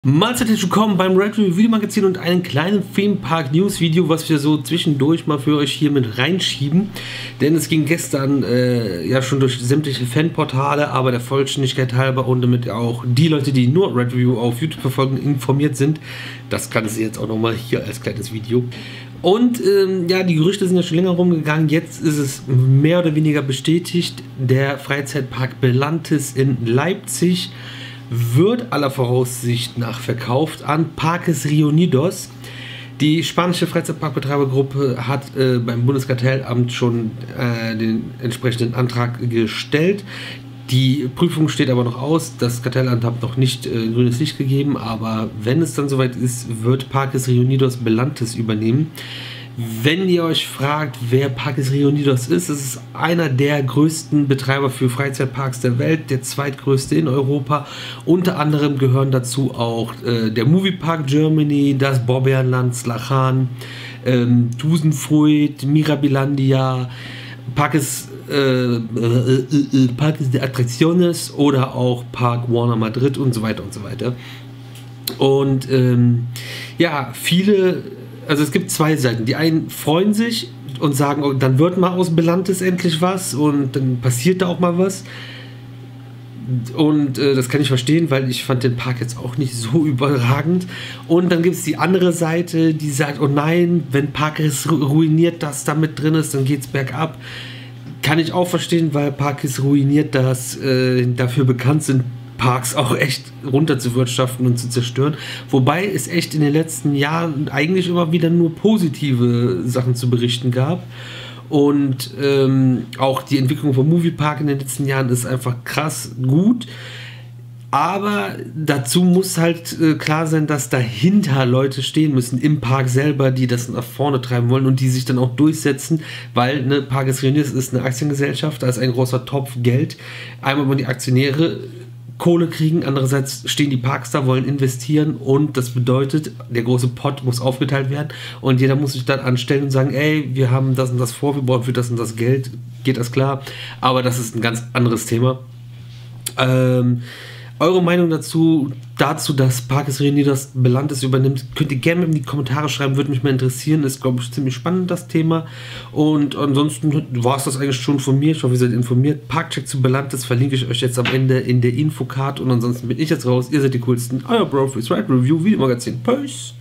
Mahlzeit, herzlich willkommen beim Red Review Video Magazin und einem kleinen Themenpark News Video, was wir so zwischendurch mal für euch hier mit reinschieben. Denn es ging gestern ja schon durch sämtliche Fanportale, aber der Vollständigkeit halber und damit auch die Leute, die nur Red Review auf YouTube verfolgen, informiert sind. Das kann sie jetzt auch nochmal hier als kleines Video. Und ja, die Gerüchte sind ja schon länger rumgegangen. Jetzt ist es mehr oder weniger bestätigt. Der Freizeitpark Belantis in Leipzig wird aller Voraussicht nach verkauft an Parques Reunidos. Die spanische Freizeitparkbetreibergruppe hat beim Bundeskartellamt schon den entsprechenden Antrag gestellt. Die Prüfung steht aber noch aus. Das Kartellamt hat noch nicht grünes Licht gegeben, aber wenn es dann soweit ist, wird Parques Reunidos Belantis übernehmen. Wenn ihr euch fragt, wer Parques Reunidos ist, es ist einer der größten Betreiber für Freizeitparks der Welt, der zweitgrößte in Europa. Unter anderem gehören dazu auch der Moviepark Germany, das Bobbejaanland, Slachan, Dusenfruit, Mirabilandia, Parques de Atracciones oder auch Park Warner Madrid und so weiter und so weiter. Und ja, also es gibt zwei Seiten. Die einen freuen sich und sagen, oh, dann wird mal aus Belantis endlich was und dann passiert da auch mal was. Und das kann ich verstehen, weil ich fand den Park jetzt auch nicht so überragend. Und dann gibt es die andere Seite, die sagt, oh nein, wenn Parques ruiniert das da mit drin ist, dann geht es bergab. Kann ich auch verstehen, weil Parques ruiniert das dafür bekannt sind, Parks auch echt runter zu wirtschaften und zu zerstören. Wobei es echt in den letzten Jahren eigentlich immer wieder nur positive Sachen zu berichten gab. Und auch die Entwicklung vom Moviepark in den letzten Jahren ist einfach krass gut. Aber dazu muss halt klar sein, dass dahinter Leute stehen müssen im Park selber, die das nach vorne treiben wollen und die sich dann auch durchsetzen, weil ne, Parques Reunidos ist eine Aktiengesellschaft, da ist ein großer Topf Geld. Einmal wollen die Aktionäre Kohle kriegen, andererseits stehen die Parks da, wollen investieren und das bedeutet, der große Pot muss aufgeteilt werden und jeder muss sich dann anstellen und sagen, ey, wir haben das und das vor, wir brauchen für das und das Geld, geht das klar? Aber das ist ein ganz anderes Thema. Eure Meinung dazu, dass Parques Reunidos Belantis übernimmt, könnt ihr gerne in die Kommentare schreiben, würde mich mal interessieren. Ist, glaube ich, ziemlich spannend, das Thema. Und ansonsten war es das eigentlich schon von mir. Ich hoffe, ihr seid informiert. Parkcheck zu Belantis verlinke ich euch jetzt am Ende in der Infocard. Und ansonsten bin ich jetzt raus. Ihr seid die coolsten. Euer Bro fürs Red Review Videomagazin. Peace!